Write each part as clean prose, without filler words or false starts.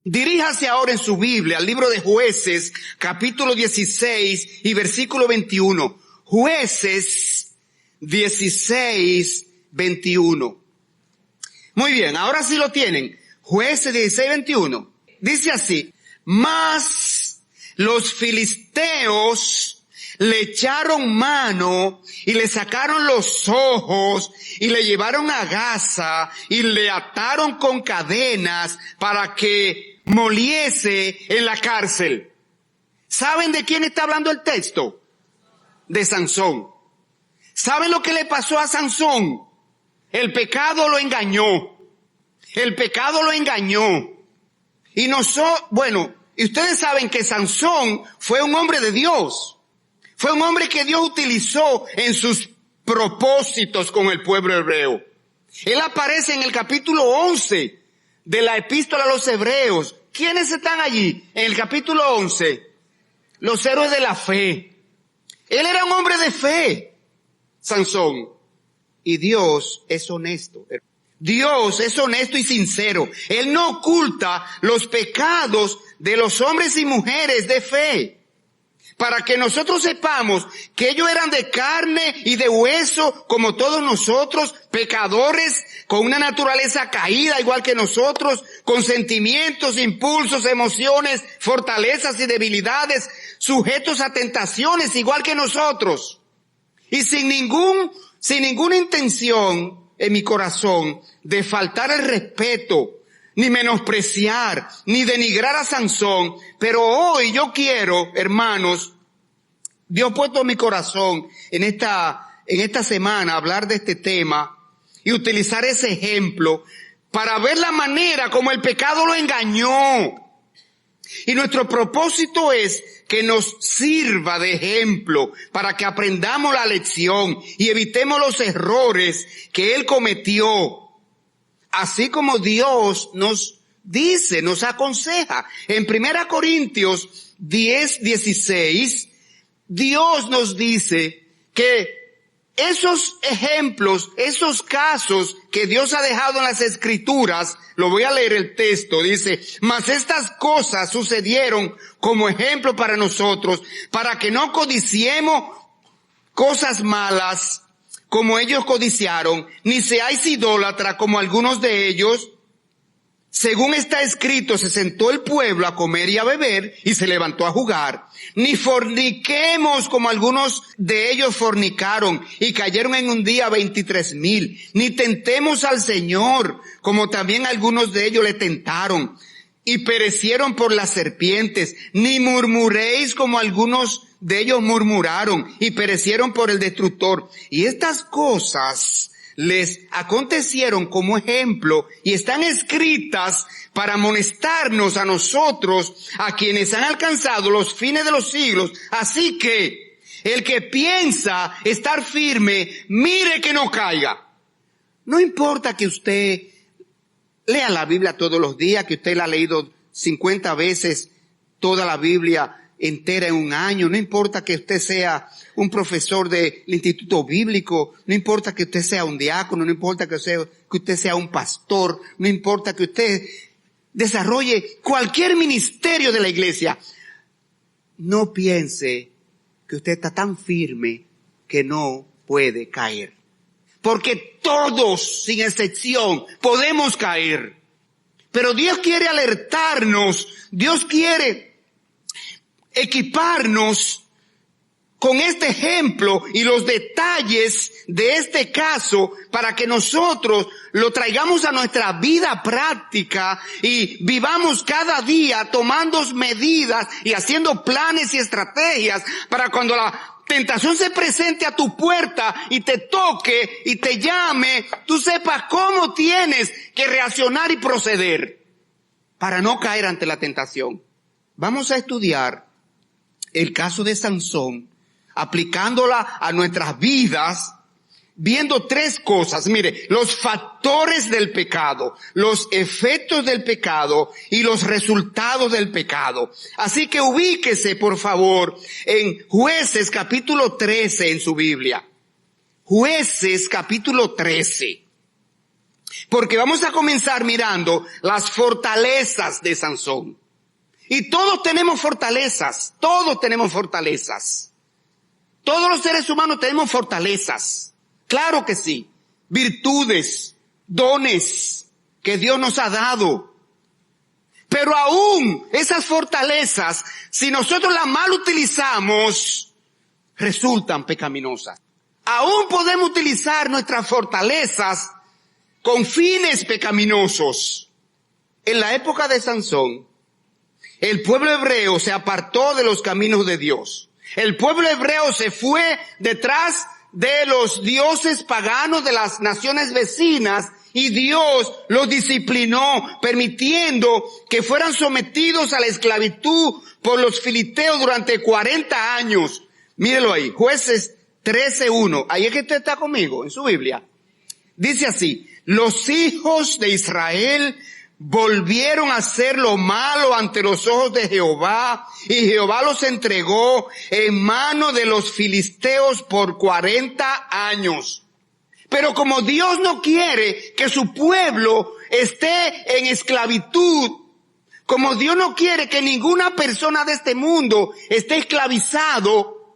Diríjase ahora en su Biblia al libro de Jueces, capítulo 16 y versículo 21. Jueces 16, 21. Muy bien, ahora sí lo tienen. Jueces 16, 21. Dice así: mas los filisteos le echaron mano y le sacaron los ojos y le llevaron a Gaza y le ataron con cadenas para que moliese en la cárcel. ¿Saben de quién está hablando el texto? De Sansón. ¿Saben lo que le pasó a Sansón? El pecado lo engañó. El pecado lo engañó. Y y ustedes saben que Sansón fue un hombre de Dios. Fue un hombre que Dios utilizó en sus propósitos con el pueblo hebreo. Él aparece en el capítulo 11 de la epístola a los hebreos. ¿Quiénes están allí en el capítulo 11? Los héroes de la fe. Él era un hombre de fe, Sansón. Y Dios es honesto. Dios es honesto y sincero. Él no oculta los pecados de los hombres y mujeres de fe, para que nosotros sepamos que ellos eran de carne y de hueso como todos nosotros, pecadores, con una naturaleza caída igual que nosotros, con sentimientos, impulsos, emociones, fortalezas y debilidades, sujetos a tentaciones igual que nosotros. Y sin ninguna intención en mi corazón de faltar el respeto, ni menospreciar, ni denigrar a Sansón. Pero hoy yo quiero, hermanos, Dios ha puesto en mi corazón en esta semana hablar de este tema y utilizar ese ejemplo para ver la manera como el pecado lo engañó. Y nuestro propósito es que nos sirva de ejemplo para que aprendamos la lección y evitemos los errores que él cometió. Así como Dios nos dice, nos aconseja. En 1 Corintios 10, 16, Dios nos dice que esos ejemplos, esos casos que Dios ha dejado en las Escrituras, lo voy a leer el texto, dice: mas estas cosas sucedieron como ejemplo para nosotros, para que no codiciemos cosas malas como ellos codiciaron, ni seáis idólatras como algunos de ellos. Según está escrito, se sentó el pueblo a comer y a beber y se levantó a jugar. Ni forniquemos como algunos de ellos fornicaron y cayeron en un día 23,000. Ni tentemos al Señor como también algunos de ellos le tentaron y perecieron por las serpientes. Ni murmuréis como algunos de ellos murmuraron y perecieron por el destructor. Y estas cosas les acontecieron como ejemplo y están escritas para amonestarnos a nosotros, a quienes han alcanzado los fines de los siglos. Así que el que piensa estar firme, mire que no caiga. No importa que usted lea la Biblia todos los días, que usted la ha leído 50 veces toda la Biblia entera en un año. No importa que usted sea un profesor del instituto bíblico, no importa que usted sea un diácono, no importa que usted sea un pastor, no importa que usted desarrolle cualquier ministerio de la iglesia. No piense que usted está tan firme que no puede caer. Porque todos, sin excepción, podemos caer. Pero Dios quiere alertarnos, Dios quiere equiparnos con este ejemplo y los detalles de este caso para que nosotros lo traigamos a nuestra vida práctica y vivamos cada día tomando medidas y haciendo planes y estrategias para cuando la tentación se presente a tu puerta y te toque y te llame, tú sepas cómo tienes que reaccionar y proceder para no caer ante la tentación. Vamos a estudiar el caso de Sansón, aplicándola a nuestras vidas, viendo tres cosas. Mire, los factores del pecado, los efectos del pecado y los resultados del pecado. Así que ubíquese, por favor, en Jueces capítulo 13 en su Biblia. Jueces capítulo 13. Porque vamos a comenzar mirando las fortalezas de Sansón. Y todos tenemos fortalezas, todos tenemos fortalezas. Todos los seres humanos tenemos fortalezas. Claro que sí. Virtudes, dones que Dios nos ha dado. Pero aún esas fortalezas, si nosotros las mal utilizamos, resultan pecaminosas. Aún podemos utilizar nuestras fortalezas con fines pecaminosos. En la época de Sansón, el pueblo hebreo se apartó de los caminos de Dios. El pueblo hebreo se fue detrás de los dioses paganos de las naciones vecinas y Dios los disciplinó, permitiendo que fueran sometidos a la esclavitud por los filisteos durante 40 años. Mírelo ahí, Jueces 13:1. Ahí es que usted está conmigo en su Biblia. Dice así: los hijos de Israel volvieron a hacer lo malo ante los ojos de Jehová, y Jehová los entregó en mano de los filisteos por 40 años. Pero como Dios no quiere que su pueblo esté en esclavitud, como Dios no quiere que ninguna persona de este mundo esté esclavizado,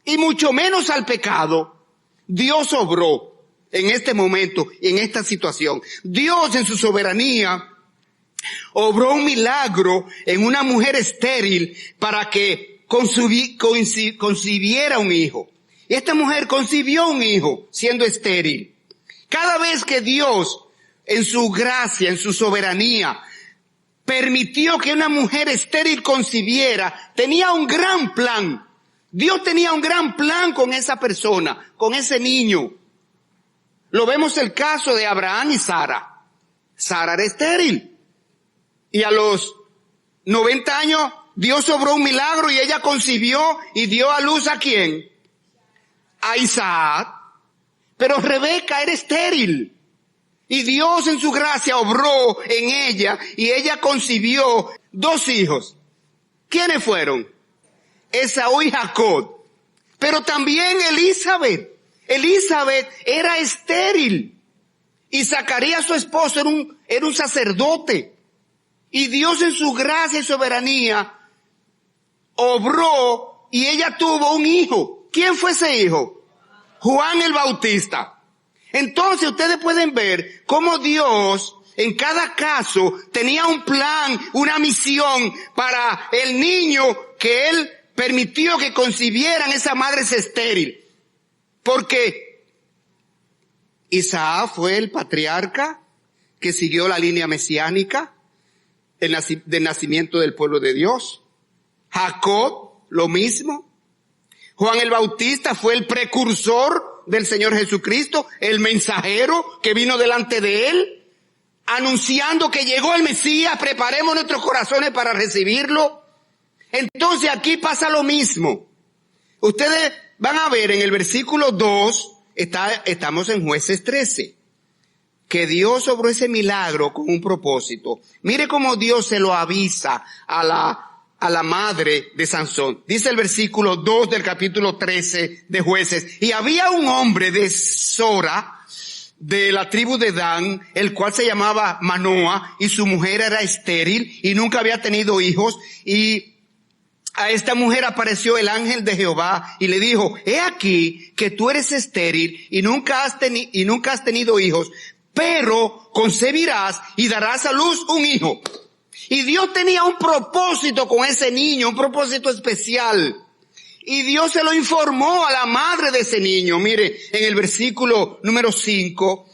y mucho menos al pecado, Dios obró en este momento, en esta situación. Dios en su soberanía obró un milagro en una mujer estéril para que concibiera un hijo. Y esta mujer concibió un hijo siendo estéril. Cada vez que Dios, en su gracia, en su soberanía, permitió que una mujer estéril concibiera, tenía un gran plan. Dios tenía un gran plan con esa persona, con ese niño. Lo vemos el caso de Abraham y Sara. Sara era estéril. Y a los 90 años, Dios obró un milagro y ella concibió y dio a luz ¿a quién? A Isaac. Pero Rebeca era estéril. Y Dios en su gracia obró en ella y ella concibió 2 hijos. ¿Quiénes fueron? Esaú y Jacob. Pero también Elizabeth. Elizabeth era estéril. Y Zacarías, su esposo, era un sacerdote. Y Dios en su gracia y soberanía obró y ella tuvo un hijo. ¿Quién fue ese hijo? Juan el Bautista. Entonces ustedes pueden ver cómo Dios en cada caso tenía un plan, una misión para el niño que Él permitió que concibieran esa madre estéril. Porque Isaac fue el patriarca que siguió la línea mesiánica del nacimiento del pueblo de Dios. Jacob, lo mismo. Juan el Bautista fue el precursor del Señor Jesucristo, el mensajero que vino delante de Él, anunciando que llegó el Mesías, preparemos nuestros corazones para recibirlo. Entonces aquí pasa lo mismo. Ustedes van a ver en el versículo 2, estamos en Jueces 13, que Dios obró ese milagro con un propósito. Mire cómo Dios se lo avisa a la madre de Sansón. Dice el versículo 2 del capítulo 13 de Jueces: y había un hombre de Sora, de la tribu de Dan, el cual se llamaba Manoa, y su mujer era estéril y nunca había tenido hijos, y a esta mujer apareció el ángel de Jehová y le dijo: he aquí que tú eres estéril y nunca has tenido hijos, pero concebirás y darás a luz un hijo. Y Dios tenía un propósito con ese niño, un propósito especial. Y Dios se lo informó a la madre de ese niño. Mire, en el versículo número 5,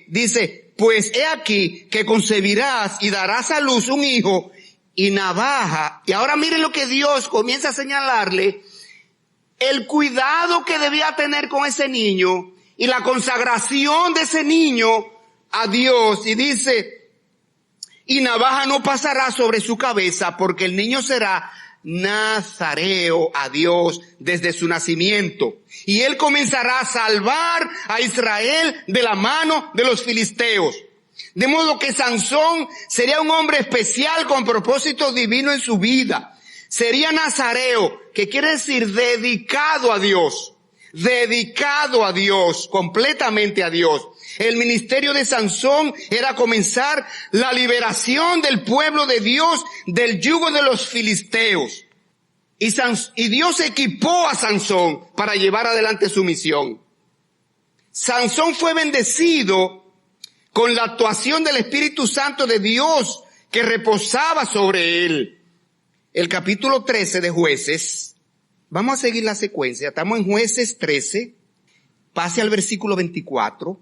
dice: pues he aquí que concebirás y darás a luz un hijo, y navaja. Y ahora miren lo que Dios comienza a señalarle: el cuidado que debía tener con ese niño y la consagración de ese niño a Dios. Y dice: y navaja no pasará sobre su cabeza, porque el niño será nazareo a Dios desde su nacimiento. Y él comenzará a salvar a Israel de la mano de los filisteos. De modo que Sansón sería un hombre especial con propósito divino en su vida. Sería nazareo, que quiere decir dedicado a Dios. dedicado a Dios, completamente a Dios. El ministerio de Sansón era comenzar la liberación del pueblo de Dios del yugo de los filisteos. Y Dios equipó a Sansón para llevar adelante su misión. Sansón fue bendecido con la actuación del Espíritu Santo de Dios que reposaba sobre él. El capítulo 13 de Jueces, vamos a seguir la secuencia, estamos en Jueces 13, pase al versículo 24,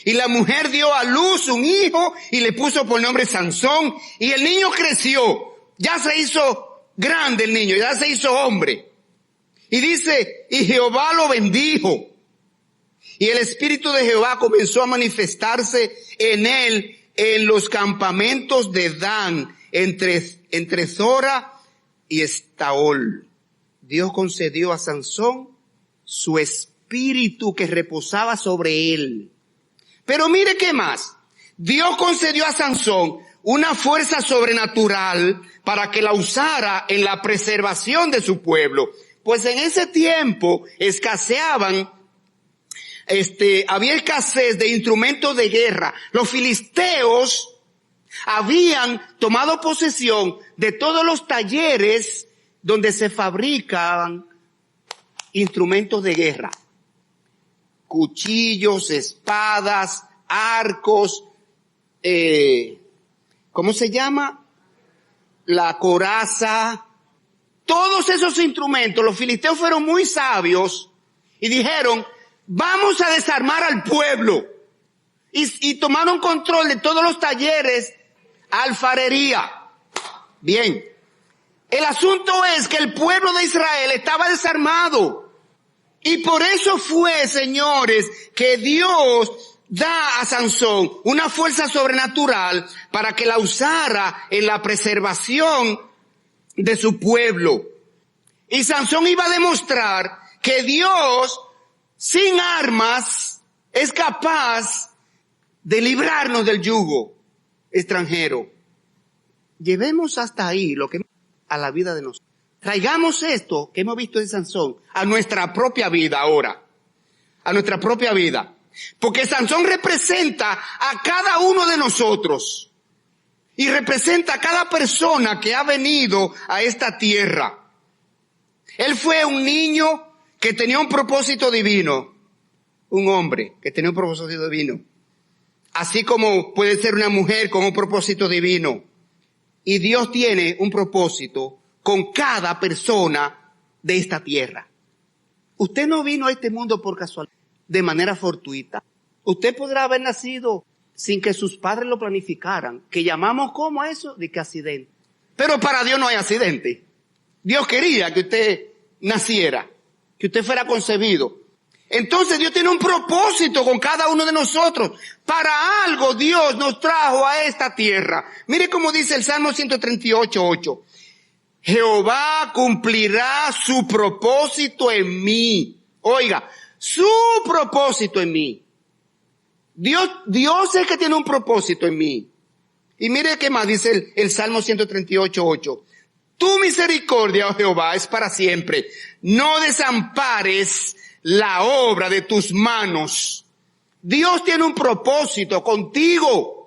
Y la mujer dio a luz un hijo y le puso por nombre Sansón, y el niño creció, ya se hizo grande el niño, ya se hizo hombre. Y dice, y Jehová lo bendijo. Y el Espíritu de Jehová comenzó a manifestarse en él en los campamentos de Dan, entre Zora y Estaol. Dios concedió a Sansón su espíritu que reposaba sobre él. Pero mire qué más. Dios concedió a Sansón una fuerza sobrenatural para que la usara en la preservación de su pueblo. Pues en ese tiempo había escasez de instrumentos de guerra. Los filisteos habían tomado posesión de todos los talleres donde se fabricaban instrumentos de guerra. Cuchillos, espadas, arcos, ¿cómo se llama? La coraza. Todos esos instrumentos, los filisteos fueron muy sabios y dijeron, vamos a desarmar al pueblo. Y tomaron control de todos los talleres, alfarería. Bien. El asunto es que el pueblo de Israel estaba desarmado. Y por eso fue, señores, que Dios da a Sansón una fuerza sobrenatural para que la usara en la preservación de su pueblo. Y Sansón iba a demostrar que Dios, sin armas, es capaz de librarnos del yugo extranjero. Llevemos hasta ahí lo que a la vida de nosotros. Traigamos esto que hemos visto de Sansón a nuestra propia vida ahora. A nuestra propia vida. Porque Sansón representa a cada uno de nosotros. Y representa a cada persona que ha venido a esta tierra. Él fue un niño que tenía un propósito divino. Un hombre que tenía un propósito divino. Así como puede ser una mujer con un propósito divino. Y Dios tiene un propósito con cada persona de esta tierra. Usted no vino a este mundo por casualidad, de manera fortuita. Usted podrá haber nacido sin que sus padres lo planificaran, que llamamos como a eso de que accidente. Pero para Dios no hay accidente. Dios quería que usted naciera, que usted fuera concebido. Entonces Dios tiene un propósito con cada uno de nosotros. Para algo Dios nos trajo a esta tierra. Mire cómo dice el Salmo 138:8. Jehová cumplirá su propósito en mí. Oiga, su propósito en mí. Dios es que tiene un propósito en mí. Y mire qué más dice el Salmo 138:8. Tu misericordia, oh Jehová, es para siempre. No desampares la obra de tus manos. Dios tiene un propósito contigo.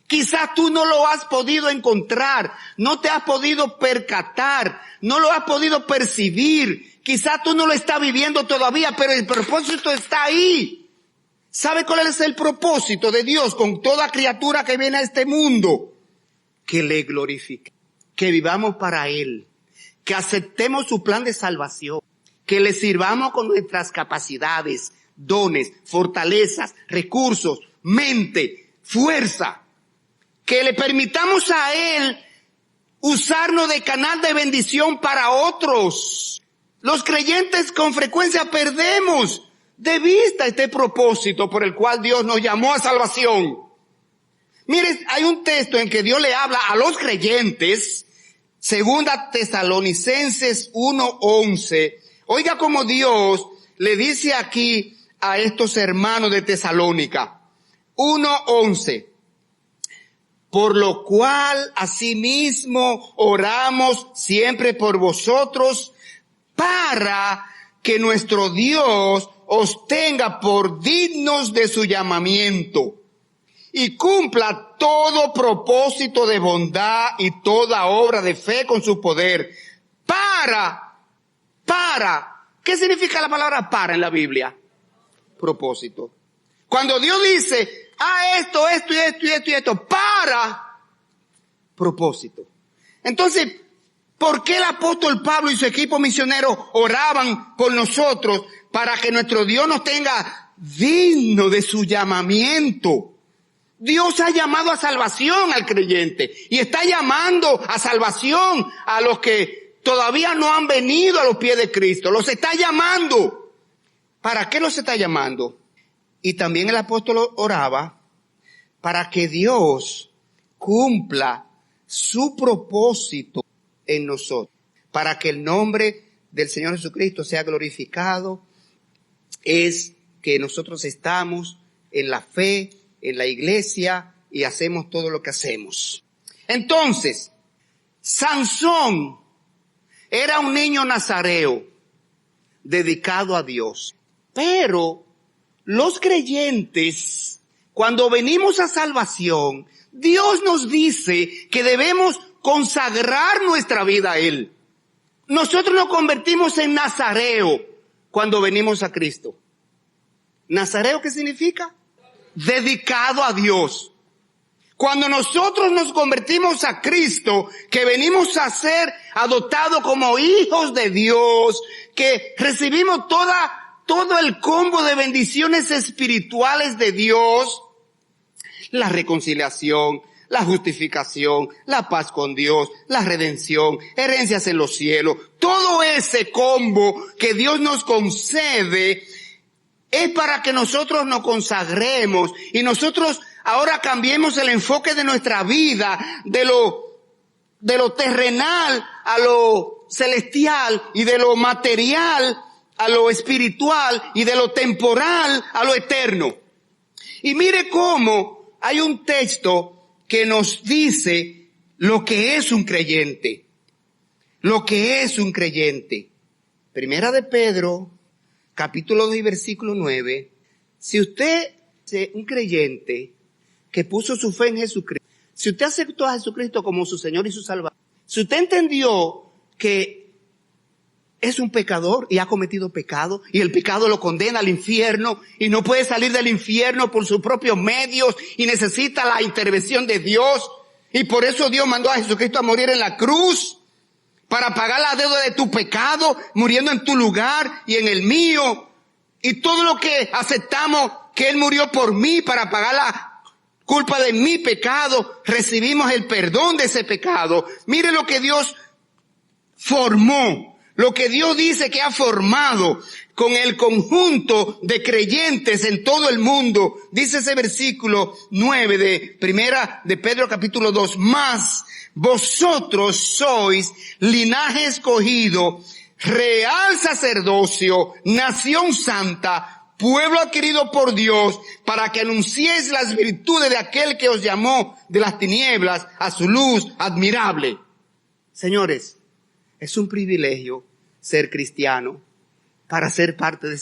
Quizás tú no lo has podido encontrar, no te has podido percatar, no lo has podido percibir. Quizás tú no lo estás viviendo todavía, pero el propósito está ahí. ¿Sabe cuál es el propósito de Dios con toda criatura que viene a este mundo? Que le glorifique, que vivamos para Él, que aceptemos su plan de salvación, que le sirvamos con nuestras capacidades, dones, fortalezas, recursos, mente, fuerza, que le permitamos a Él usarnos de canal de bendición para otros. Los creyentes con frecuencia perdemos de vista este propósito por el cual Dios nos llamó a salvación. Mire, hay un texto en que Dios le habla a los creyentes, 2 Tesalonicenses 1:11. Oiga cómo Dios le dice aquí a estos hermanos de Tesalónica. 1:11. Por lo cual asimismo oramos siempre por vosotros, para que nuestro Dios os tenga por dignos de su llamamiento y cumpla todo propósito de bondad y toda obra de fe con su poder. ¿Qué significa la palabra para en la Biblia? Propósito. Cuando Dios dice, esto, para propósito. Entonces, ¿por qué el apóstol Pablo y su equipo misionero oraban por nosotros para que nuestro Dios nos tenga digno de su llamamiento? Dios ha llamado a salvación al creyente y está llamando a salvación a los que todavía no han venido a los pies de Cristo. Los está llamando. ¿Para qué los está llamando? Y también el apóstol oraba para que Dios cumpla su propósito en nosotros, para que el nombre del Señor Jesucristo sea glorificado. Es que nosotros estamos en la fe, en la iglesia y hacemos todo lo que hacemos. Entonces, Sansón era un niño nazareo dedicado a Dios. Pero los creyentes, cuando venimos a salvación, Dios nos dice que debemos consagrar nuestra vida a Él. Nosotros nos convertimos en nazareo cuando venimos a Cristo. ¿Nazareo qué significa? Dedicado a Dios. Cuando nosotros nos convertimos a Cristo, que venimos a ser adoptados como hijos de Dios, que recibimos todo el combo de bendiciones espirituales de Dios, la reconciliación, la justificación, la paz con Dios, la redención, herencias en los cielos, todo ese combo que Dios nos concede es para que nosotros nos consagremos y nosotros ahora cambiemos el enfoque de nuestra vida de lo terrenal a lo celestial y de lo material a lo espiritual y de lo temporal a lo eterno. Y mire cómo hay un texto que nos dice lo que es un creyente. Lo que es un creyente. Primera de Pedro, capítulo 2 y versículo 9. Si usted es un creyente que puso su fe en Jesucristo, si usted aceptó a Jesucristo como su Señor y su Salvador, si usted entendió que es un pecador y ha cometido pecado y el pecado lo condena al infierno y no puede salir del infierno por sus propios medios y necesita la intervención de Dios, y por eso Dios mandó a Jesucristo a morir en la cruz para pagar la deuda de tu pecado, muriendo en tu lugar y en el mío, y todo lo que aceptamos que Él murió por mí para pagar la culpa de mi pecado, recibimos el perdón de ese pecado. Mire lo que Dios formó, lo que Dios dice que ha formado con el conjunto de creyentes en todo el mundo. Dice ese versículo 9 de Primera de Pedro capítulo 2, más vosotros sois linaje escogido, real sacerdocio, nación santa, pueblo adquirido por Dios, para que anunciéis las virtudes de aquel que os llamó de las tinieblas a su luz admirable. Señores, es un privilegio ser cristiano, para ser parte de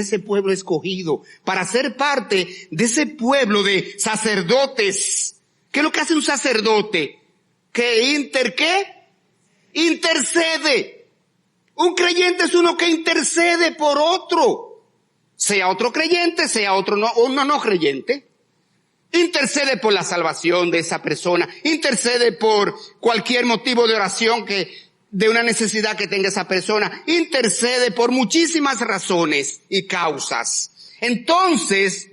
ese pueblo escogido, para ser parte de ese pueblo de sacerdotes. ¿Qué es lo que hace un sacerdote? ¿Qué intercede. Un creyente es uno que intercede por otro, sea otro creyente, sea otro no creyente. Intercede por la salvación de esa persona, intercede por cualquier motivo de oración de una necesidad que tenga esa persona, intercede por muchísimas razones y causas. Entonces,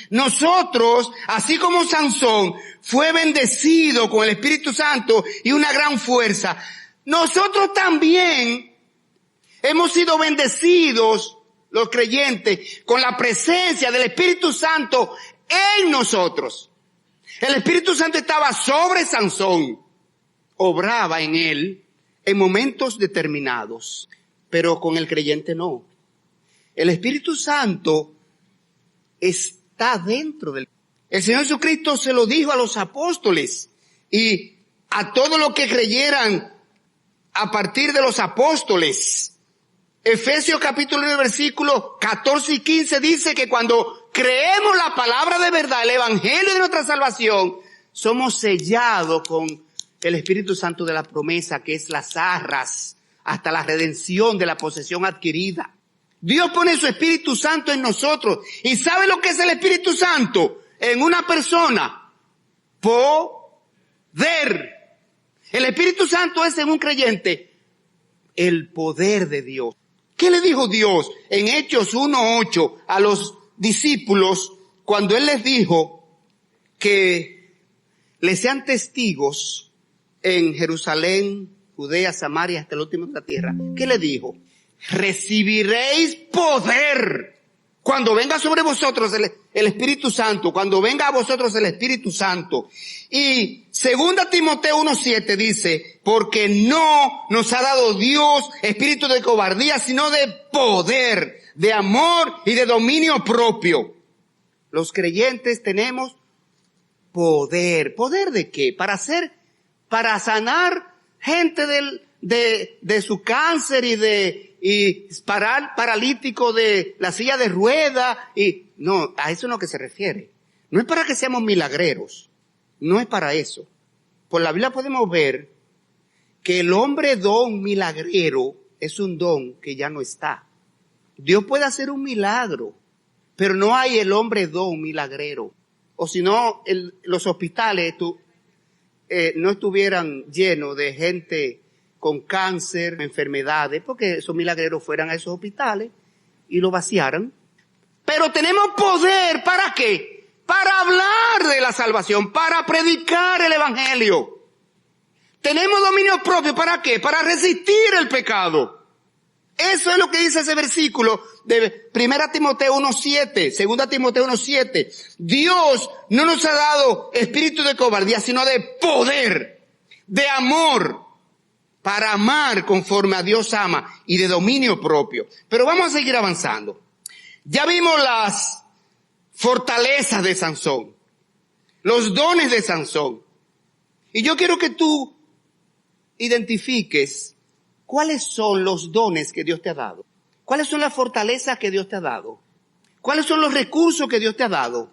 nosotros, así como Sansón fue bendecido con el Espíritu Santo y una gran fuerza, nosotros también hemos sido bendecidos, los creyentes, con la presencia del Espíritu Santo en nosotros. El Espíritu Santo estaba sobre Sansón, obraba en él en momentos determinados, pero con el creyente no. El Espíritu Santo está dentro del... El Señor Jesucristo se lo dijo a los apóstoles y a todos los que creyeran a partir de los apóstoles. Efesios capítulo 1, versículos 14 y 15 dice que cuando creemos la palabra de verdad, el evangelio de nuestra salvación, somos sellados con el Espíritu Santo de la promesa, que es las arras, hasta la redención de la posesión adquirida. Dios pone su Espíritu Santo en nosotros. ¿Y sabe lo que es el Espíritu Santo en una persona? Poder. El Espíritu Santo es en un creyente el poder de Dios. ¿Qué le dijo Dios en Hechos 1:8 a los discípulos cuando Él les dijo que les sean testigos en Jerusalén, Judea, Samaria, hasta el último de la tierra? ¿Qué le dijo? Recibiréis poder cuando venga sobre vosotros el Espíritu Santo, cuando venga a vosotros el Espíritu Santo. Y 2 Timoteo 1:7 dice, porque no nos ha dado Dios espíritu de cobardía, sino de poder, de amor y de dominio propio. Los creyentes tenemos poder. ¿Poder de qué? Para sanar gente de su cáncer y paralítico de la silla de ruedas. Y no, a eso no que se refiere. No es para que seamos milagreros. No es para eso. Por la Biblia podemos ver que el hombre don milagrero es un don que ya no está. Dios puede hacer un milagro, pero no hay el hombre don milagrero. O si no, los hospitales no estuvieran llenos de gente con cáncer, enfermedades, porque esos milagreros fueran a esos hospitales y lo vaciaran. Pero tenemos poder, ¿para qué? Para hablar de la salvación, para predicar el evangelio. Tenemos dominio propio, ¿para qué? Para resistir el pecado. Eso es lo que dice ese versículo de 1 Timoteo 1:7, 2 Timoteo 1:7. Dios no nos ha dado espíritu de cobardía, sino de poder, de amor, para amar conforme a Dios ama, y de dominio propio. Pero vamos a seguir avanzando. Ya vimos las fortalezas de Sansón, los dones de Sansón. Y yo quiero que tú identifiques cuáles son los dones que Dios te ha dado. ¿Cuáles son las fortalezas que Dios te ha dado? ¿Cuáles son los recursos que Dios te ha dado?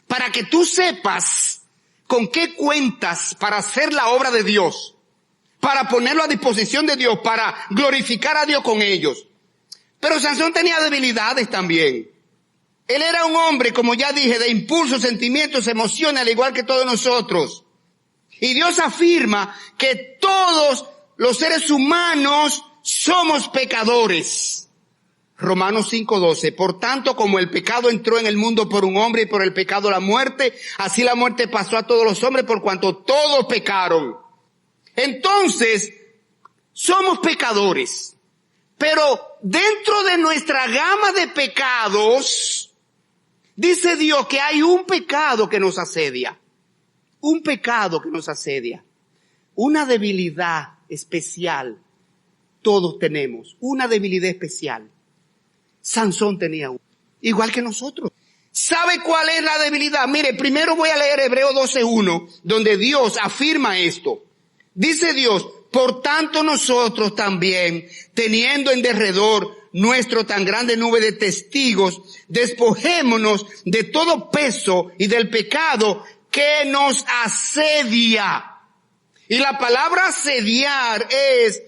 Para que tú sepas con qué cuentas para hacer la obra de Dios, para ponerlo a disposición de Dios, para glorificar a Dios con ellos. Pero Sansón tenía debilidades también. Él era un hombre, como ya dije, de impulsos, sentimientos, emociones, al igual que todos nosotros. Y Dios afirma que todos los seres humanos somos pecadores. Romanos 5:12. Por tanto, como el pecado entró en el mundo por un hombre y por el pecado la muerte, así la muerte pasó a todos los hombres por cuanto todos pecaron. Entonces, somos pecadores. Pero dentro de nuestra gama de pecados, dice Dios que hay un pecado que nos asedia. Un pecado que nos asedia. Una debilidad especial. Todos tenemos una debilidad especial. Sansón tenía una. Igual que nosotros. ¿Sabe cuál es la debilidad? Mire, primero voy a leer Hebreos 12:1, donde Dios afirma esto. Dice Dios, por tanto nosotros también, teniendo en derredor nuestro tan grande nube de testigos, despojémonos de todo peso y del pecado que nos asedia. Y la palabra asediar es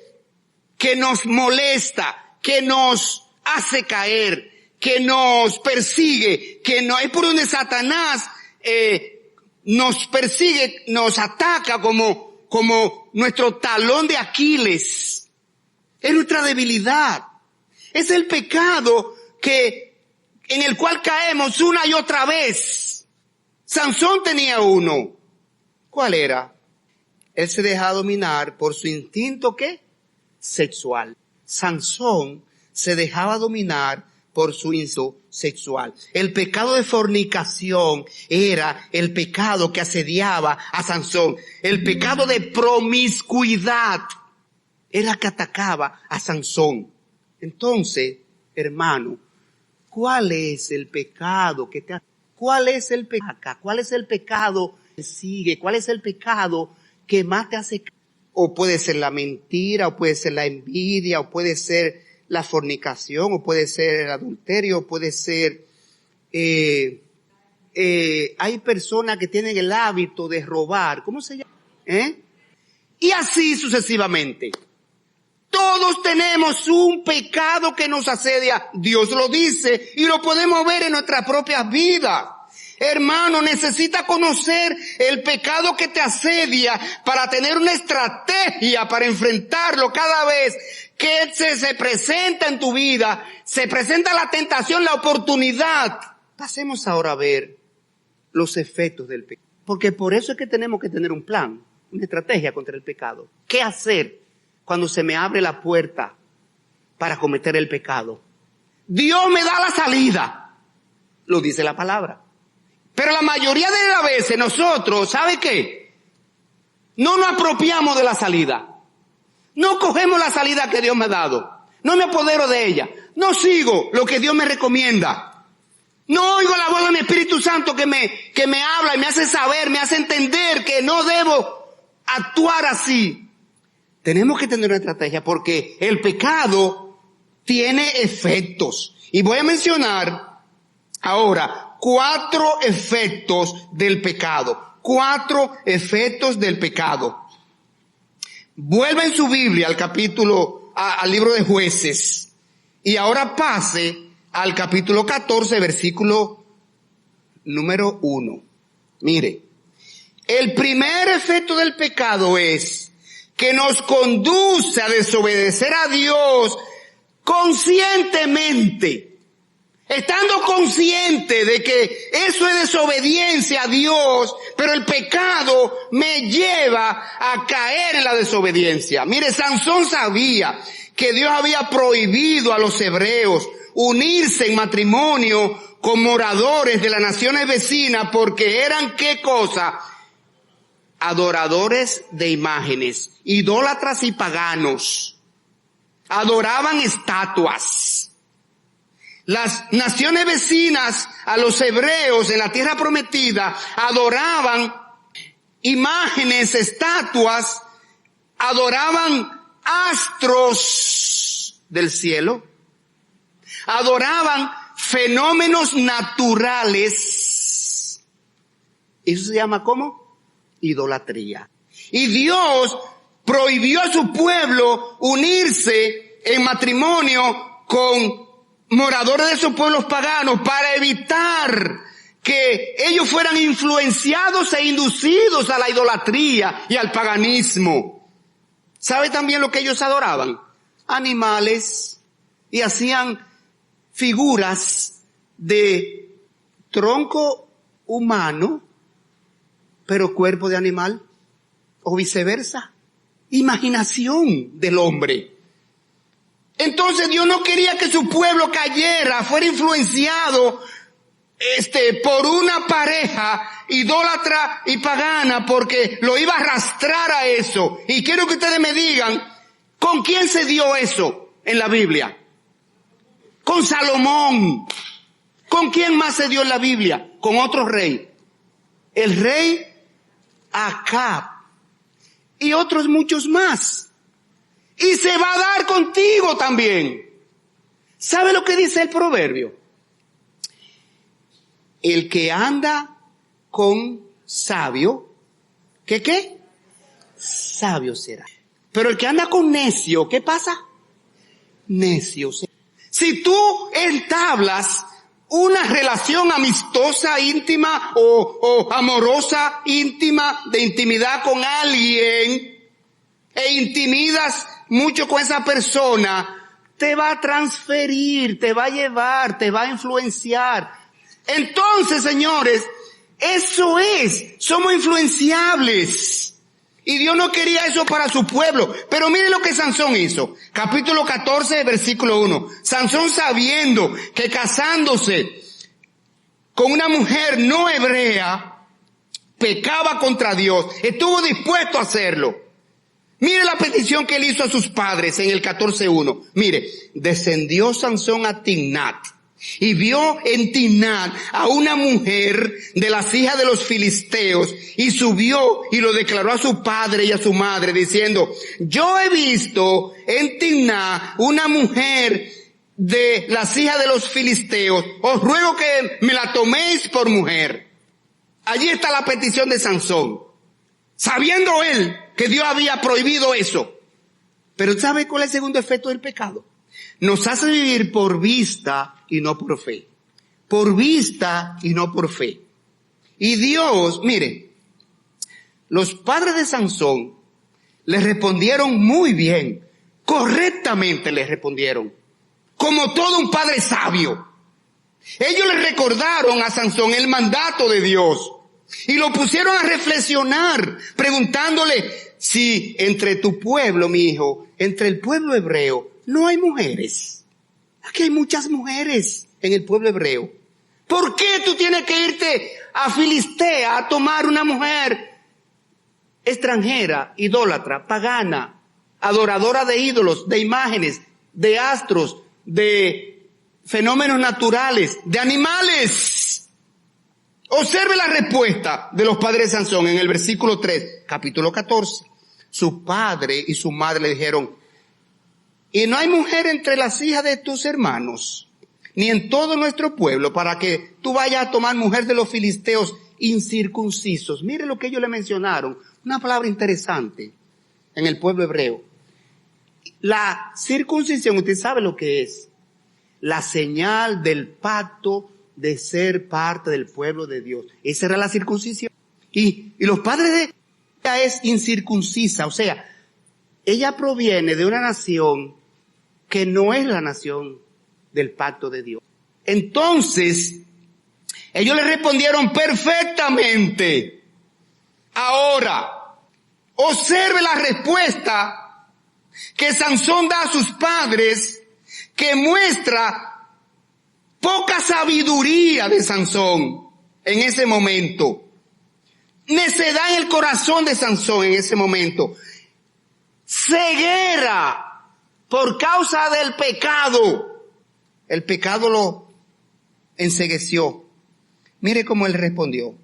que nos molesta, que nos hace caer, que nos persigue, que no es por donde Satanás nos persigue, nos ataca como nuestro talón de Aquiles. Es nuestra debilidad. Es el pecado en el cual caemos una y otra vez. Sansón tenía uno. ¿Cuál era? Él se dejaba dominar por su instinto, ¿qué? Sexual. Sansón se dejaba dominar por su instinto sexual. El pecado de fornicación era el pecado que asediaba a Sansón. El pecado de promiscuidad era que atacaba a Sansón. Entonces, hermano, ¿cuál es el pecado que te ataca? ¿Cuál es el pecado? ¿Cuál es el pecado que sigue? ¿Cuál es el pecado que más te hace? o puede ser la mentira, o puede ser la envidia, o puede ser la fornicación, o puede ser el adulterio, o puede ser... hay personas que tienen el hábito de robar. ¿Cómo se llama? Y así sucesivamente. Todos tenemos un pecado que nos asedia. Dios lo dice y lo podemos ver en nuestras propias vidas. Hermano, necesita conocer el pecado que te asedia para tener una estrategia para enfrentarlo cada vez que se presenta en tu vida, se presenta la tentación, la oportunidad. Pasemos ahora a ver los efectos del pecado. Porque por eso es que tenemos que tener un plan, una estrategia contra el pecado. ¿Qué hacer cuando se me abre la puerta para cometer el pecado? Dios me da la salida, lo dice la palabra. Pero la mayoría de las veces nosotros, ¿sabe qué? No nos apropiamos de la salida. No cogemos la salida que Dios me ha dado. No me apodero de ella. No sigo lo que Dios me recomienda. No oigo la voz de mi Espíritu Santo que me habla y me hace saber, me hace entender que no debo actuar así. Tenemos que tener una estrategia porque el pecado tiene efectos. Y voy a mencionar ahora 4 efectos del pecado. 4 efectos del pecado. Vuelva en su Biblia al libro de Jueces. Y ahora pase al capítulo 14, versículo número 1. Mire, el primer efecto del pecado es que nos conduce a desobedecer a Dios conscientemente. Estando consciente de que eso es desobediencia a Dios, pero el pecado me lleva a caer en la desobediencia. Mire, Sansón sabía que Dios había prohibido a los hebreos unirse en matrimonio con moradores de las naciones vecinas porque eran, ¿qué cosa? Adoradores de imágenes, idólatras y paganos. Adoraban estatuas. Las naciones vecinas a los hebreos en la tierra prometida adoraban imágenes, estatuas, adoraban astros del cielo, adoraban fenómenos naturales. Eso se llama ¿cómo? Idolatría. Y Dios prohibió a su pueblo unirse en matrimonio con moradores de esos pueblos paganos para evitar que ellos fueran influenciados e inducidos a la idolatría y al paganismo. ¿Sabe también lo que ellos adoraban? Animales, y hacían figuras de tronco humano, pero cuerpo de animal, o viceversa. Imaginación del hombre. Entonces Dios no quería que su pueblo cayera, fuera influenciado por una pareja idólatra y pagana, porque lo iba a arrastrar a eso. Y quiero que ustedes me digan, ¿con quién se dio eso en la Biblia? Con Salomón. ¿Con quién más se dio en la Biblia? Con otro rey. El rey Acab. Y otros muchos más. Y se va a dar contigo también. ¿Sabe lo que dice el proverbio? El que anda con sabio, ¿qué? Sabio será. Pero el que anda con necio, ¿qué pasa? Necio será. Si tú entablas una relación amistosa, íntima o amorosa, íntima, de intimidad con alguien, e intimidas mucho con esa persona, te va a transferir, te va a llevar, te va a influenciar. Entonces, señores, eso es, somos influenciables. Y Dios no quería eso para su pueblo. Pero miren lo que Sansón hizo. Capítulo 14, versículo 1. Sansón, sabiendo que casándose con una mujer no hebrea, pecaba contra Dios, estuvo dispuesto a hacerlo. Mire la petición que él hizo a sus padres en el 14:1. Mire, descendió Sansón a Timnat Y vio en Timnat a una mujer de las hijas de los filisteos y subió y lo declaró a su padre y a su madre diciendo, yo he visto en Timnat una mujer de las hijas de los filisteos, os ruego que me la toméis por mujer. Allí está la petición de Sansón, sabiendo él que Dios había prohibido eso. Pero ¿sabe cuál es el segundo efecto del pecado? Nos hace vivir por vista y no por fe. Por vista y no por fe. Y Dios, mire, los padres de Sansón le respondieron muy bien, correctamente le respondieron, como todo un padre sabio. Ellos le recordaron a Sansón el mandato de Dios y lo pusieron a reflexionar, preguntándole si entre tu pueblo, mi hijo, entre el pueblo hebreo, no hay mujeres. Aquí hay muchas mujeres en el pueblo hebreo. ¿Por qué tú tienes que irte a Filistea a tomar una mujer extranjera, idólatra, pagana, adoradora de ídolos, de imágenes, de astros, de fenómenos naturales, de animales? Observe la respuesta de los padres de Sansón en el versículo 3, capítulo 14. Su padre y su madre le dijeron, y no hay mujer entre las hijas de tus hermanos, ni en todo nuestro pueblo, para que tú vayas a tomar mujer de los filisteos incircuncisos. Mire lo que ellos le mencionaron, una palabra interesante en el pueblo hebreo. La circuncisión, usted sabe lo que es, la señal del pacto de ser parte del pueblo de Dios. Esa era la circuncisión. Y los padres de ella es incircuncisa, o sea, ella proviene de una nación que no es la nación del pacto de Dios. Entonces, ellos le respondieron perfectamente. Ahora, observe la respuesta que Sansón da a sus padres, que muestra poca sabiduría de Sansón en ese momento. Necedad en el corazón de Sansón en ese momento. Ceguera por causa del pecado. El pecado lo encegueció. Mire cómo él respondió.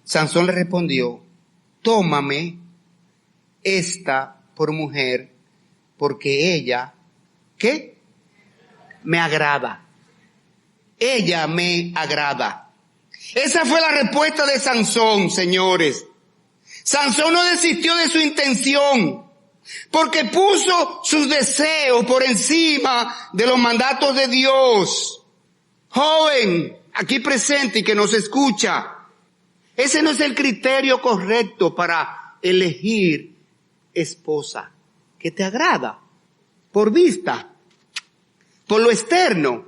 Sansón le respondió, tómame esta por mujer, porque ella, ¿qué? Me agrada. Ella me agrada. Esa fue la respuesta de Sansón, señores. Sansón no desistió de su intención, porque puso sus deseos por encima de los mandatos de Dios. Joven, aquí presente y que nos escucha, ese no es el criterio correcto para elegir esposa. ¿Que te agrada? Por vista, por lo externo.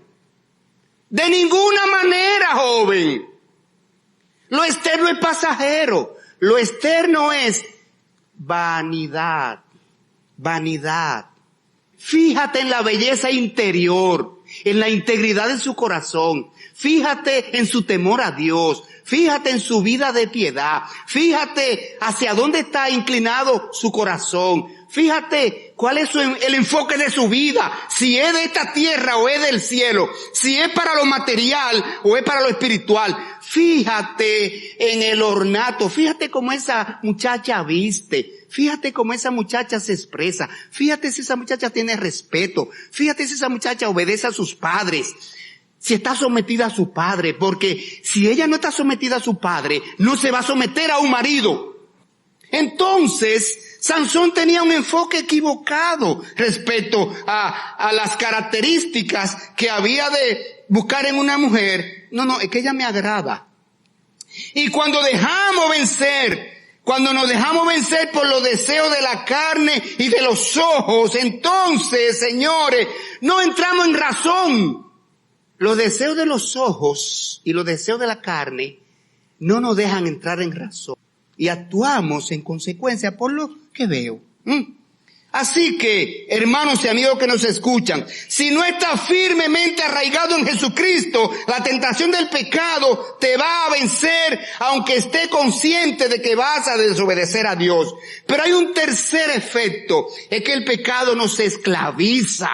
De ninguna manera, joven. Lo externo es pasajero. Lo externo es vanidad. Vanidad. Fíjate en la belleza interior, en la integridad de su corazón. Fíjate en su temor a Dios. Fíjate en su vida de piedad. Fíjate hacia dónde está inclinado su corazón. Fíjate cuál es el enfoque de su vida. Si es de esta tierra o es del cielo. Si es para lo material o es para lo espiritual. Fíjate en el ornato. Fíjate cómo esa muchacha viste. Fíjate cómo esa muchacha se expresa. Fíjate si esa muchacha tiene respeto. Fíjate si esa muchacha obedece a sus padres. Si está sometida a su padre, porque si ella no está sometida a su padre, no se va a someter a un marido. Entonces, Sansón tenía un enfoque equivocado respecto a las características que había de buscar en una mujer. No, es que ella me agrada. Y cuando nos dejamos vencer por los deseos de la carne y de los ojos, entonces, señores, no entramos en razón. Los deseos de los ojos y los deseos de la carne no nos dejan entrar en razón y actuamos en consecuencia por lo que veo. Así que, hermanos y amigos que nos escuchan, si no estás firmemente arraigado en Jesucristo, la tentación del pecado te va a vencer, aunque esté consciente de que vas a desobedecer a Dios. Pero hay un tercer efecto, es que el pecado nos esclaviza.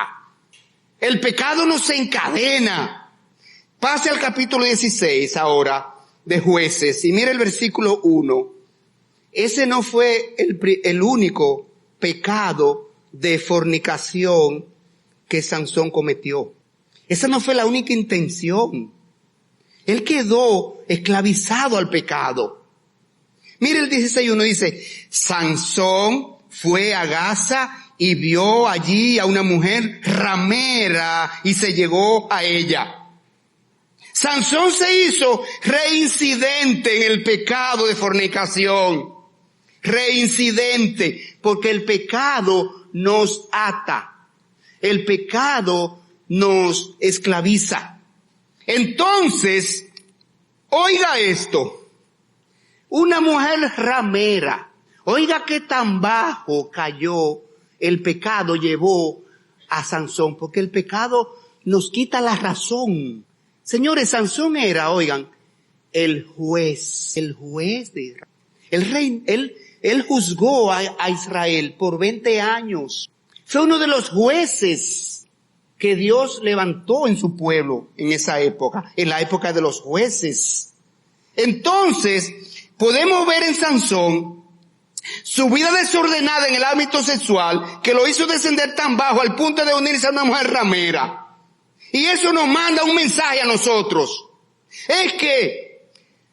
El pecado nos encadena. Pase al capítulo 16 ahora de Jueces y mire el versículo 1. Ese no fue el único pecado de fornicación que Sansón cometió. Esa no fue la única intención. Él quedó esclavizado al pecado. Mire el 16:1 dice, Sansón fue a Gaza y vio allí a una mujer ramera y se llegó a ella. Sansón se hizo reincidente en el pecado de fornicación. Reincidente, porque el pecado nos ata. El pecado nos esclaviza. Entonces, oiga esto. Una mujer ramera. Oiga qué tan bajo cayó el pecado, llevó a Sansón, porque el pecado nos quita la razón. Señores, Sansón era, oigan, el juez de Israel. El rey, él juzgó a Israel por 20 años. Fue uno de los jueces que Dios levantó en su pueblo en esa época, en la época de los jueces. Entonces, podemos ver en Sansón su vida desordenada en el ámbito sexual que lo hizo descender tan bajo al punto de unirse a una mujer ramera. Y eso nos manda un mensaje a nosotros. Es que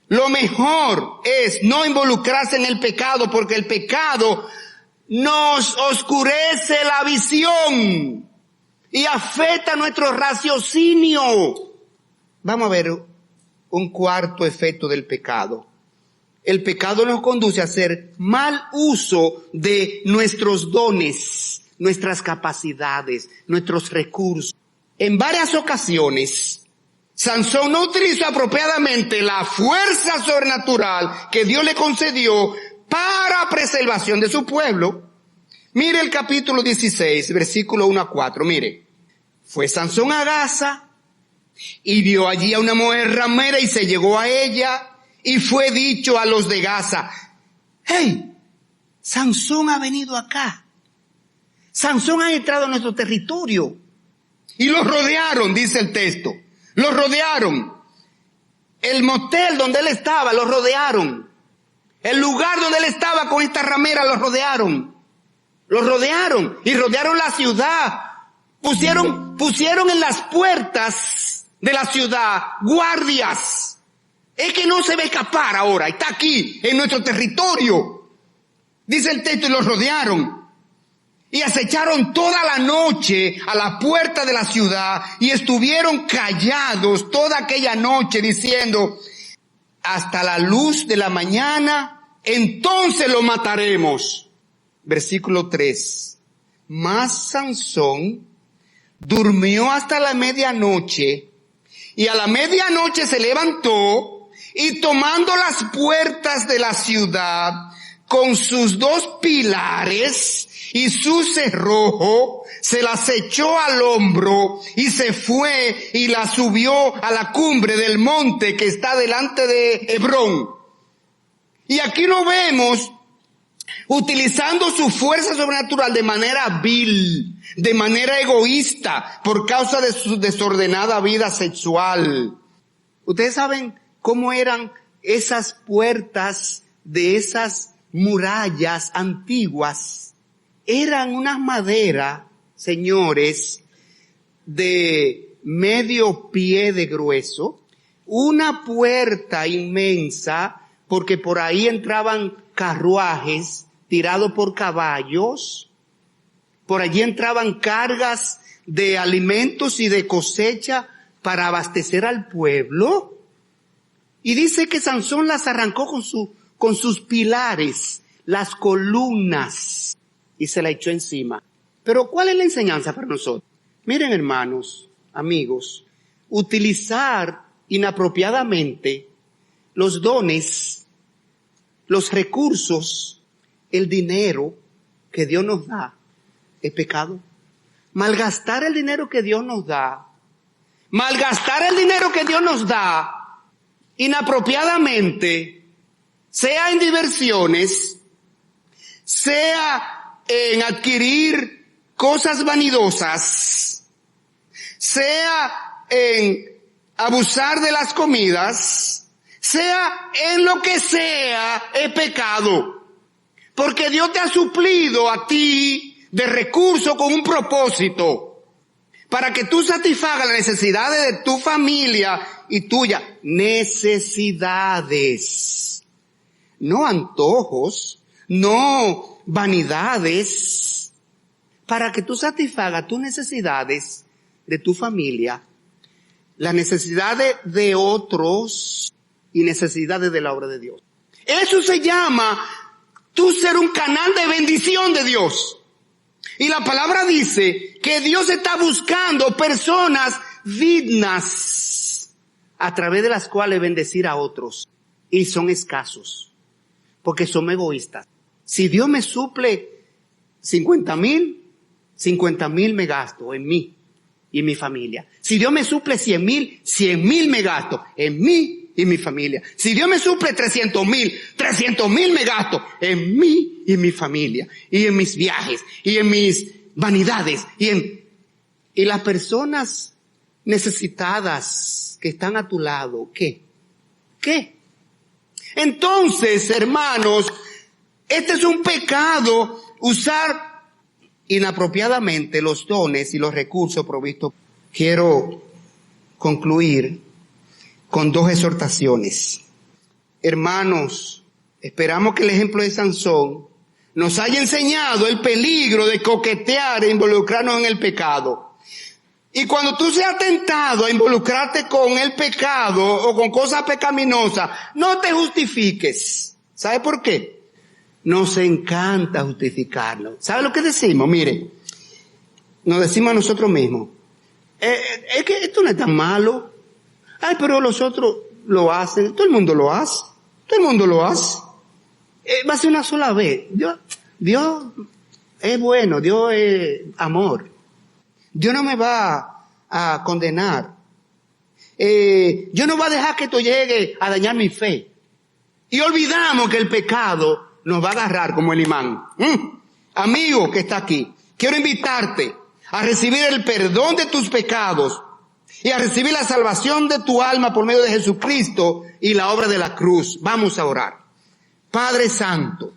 lo mejor es no involucrarse en el pecado, porque el pecado nos oscurece la visión y afecta nuestro raciocinio. Vamos a ver un cuarto efecto del pecado. El pecado nos conduce a hacer mal uso de nuestros dones, nuestras capacidades, nuestros recursos. En varias ocasiones, Sansón no utilizó apropiadamente la fuerza sobrenatural que Dios le concedió para preservación de su pueblo. Mire el capítulo 16, versículo 1-4, mire. Fue Sansón a Gaza y vio allí a una mujer ramera y se llegó a ella y fue dicho a los de Gaza, hey, Sansón ha venido acá. Sansón ha entrado a nuestro territorio. Y los rodearon, dice el texto. Los rodearon. El motel donde él estaba, los rodearon. El lugar donde él estaba con esta ramera, los rodearon. Los rodearon y rodearon la ciudad. Pusieron en las puertas de la ciudad guardias. Es que no se va a escapar ahora. Está aquí, en nuestro territorio. Dice el texto, y los rodearon. Y acecharon toda la noche a la puerta de la ciudad y estuvieron callados toda aquella noche diciendo, hasta la luz de la mañana, entonces lo mataremos. Versículo 3. Mas Sansón durmió hasta la medianoche y a la medianoche se levantó y tomando las puertas de la ciudad con sus 2 pilares y su cerrojo, se las echó al hombro y se fue y la subió a la cumbre del monte que está delante de Hebrón. Y aquí lo vemos utilizando su fuerza sobrenatural de manera vil, de manera egoísta, por causa de su desordenada vida sexual. Ustedes saben cómo eran esas puertas de esas murallas antiguas. Eran una madera, señores, de medio pie de grueso, una puerta inmensa, porque por ahí entraban carruajes tirados por caballos, por allí entraban cargas de alimentos y de cosecha para abastecer al pueblo. Y dice que Sansón las arrancó con sus pilares, las columnas, y se la echó encima. Pero ¿cuál es la enseñanza para nosotros? Miren, hermanos, amigos, utilizar inapropiadamente los dones, los recursos, el dinero que Dios nos da, es pecado. Malgastar el dinero que Dios nos da, inapropiadamente, sea en diversiones, sea en adquirir cosas vanidosas, sea en abusar de las comidas, sea en lo que sea, es pecado. Porque Dios te ha suplido a ti de recursos con un propósito, para que tú satisfagas las necesidades de tu familia y tuya. Necesidades, no antojos, no vanidades, para que tú satisfagas tus necesidades de tu familia, las necesidades de otros y necesidades de la obra de Dios. Eso se llama tú ser un canal de bendición de Dios. Y la palabra dice que Dios está buscando personas dignas a través de las cuales bendecir a otros. Y son escasos, porque son egoístas. Si Dios me suple 50,000 me gasto en mí y mi familia. Si Dios me suple 100,000 me gasto en mí y mi familia. Si Dios me suple 300,000 me gasto en mí y mi familia, y en mis viajes, y en mis vanidades, y las personas necesitadas que están a tu lado, ¿qué? Entonces, hermanos, este es un pecado, usar inapropiadamente los dones y los recursos provistos. Quiero concluir con 2 exhortaciones. Hermanos, esperamos que el ejemplo de Sansón nos haya enseñado el peligro de coquetear e involucrarnos en el pecado. Y cuando tú seas tentado a involucrarte con el pecado o con cosas pecaminosas, no te justifiques. ¿Sabe por qué? Nos encanta justificarlo. ¿Sabe lo que decimos? Mire, nos decimos a nosotros mismos, es que esto no es tan malo. Ay, pero los otros lo hacen. Todo el mundo lo hace. Va a ser una sola vez. Dios es bueno. Dios es amor. Dios no me va a condenar. Dios no va a dejar que esto llegue a dañar mi fe. Y olvidamos que el pecado nos va a agarrar como el imán. Amigo que está aquí, quiero invitarte a recibir el perdón de tus pecados y a recibir la salvación de tu alma por medio de Jesucristo y la obra de la cruz. Vamos a orar. Padre Santo,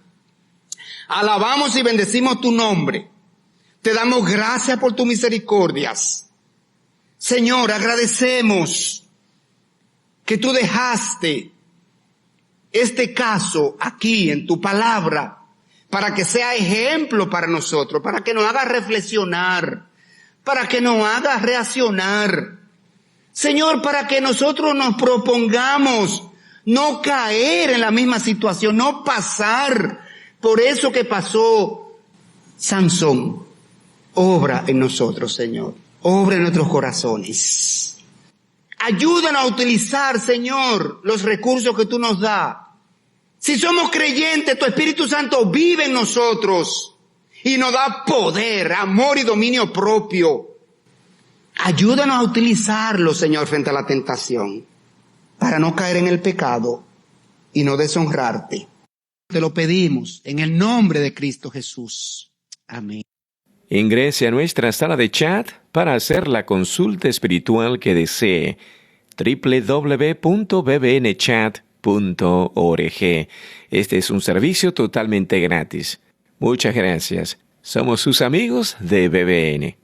alabamos y bendecimos tu nombre. Te damos gracias por tus misericordias. Señor, agradecemos que tú dejaste este caso aquí en tu palabra para que sea ejemplo para nosotros, para que nos haga reflexionar, para que nos haga reaccionar. Señor, para que nosotros nos propongamos no caer en la misma situación, no pasar por eso que pasó Sansón. Obra en nosotros, Señor. Obra en nuestros corazones. Ayúdanos a utilizar, Señor, los recursos que tú nos das. Si somos creyentes, tu Espíritu Santo vive en nosotros y nos da poder, amor y dominio propio. Ayúdanos a utilizarlo, Señor, frente a la tentación, para no caer en el pecado y no deshonrarte. Te lo pedimos en el nombre de Cristo Jesús. Amén. Ingrese a nuestra sala de chat para hacer la consulta espiritual que desee. www.bbnchat.org. Este es un servicio totalmente gratis. Muchas gracias. Somos sus amigos de BBN.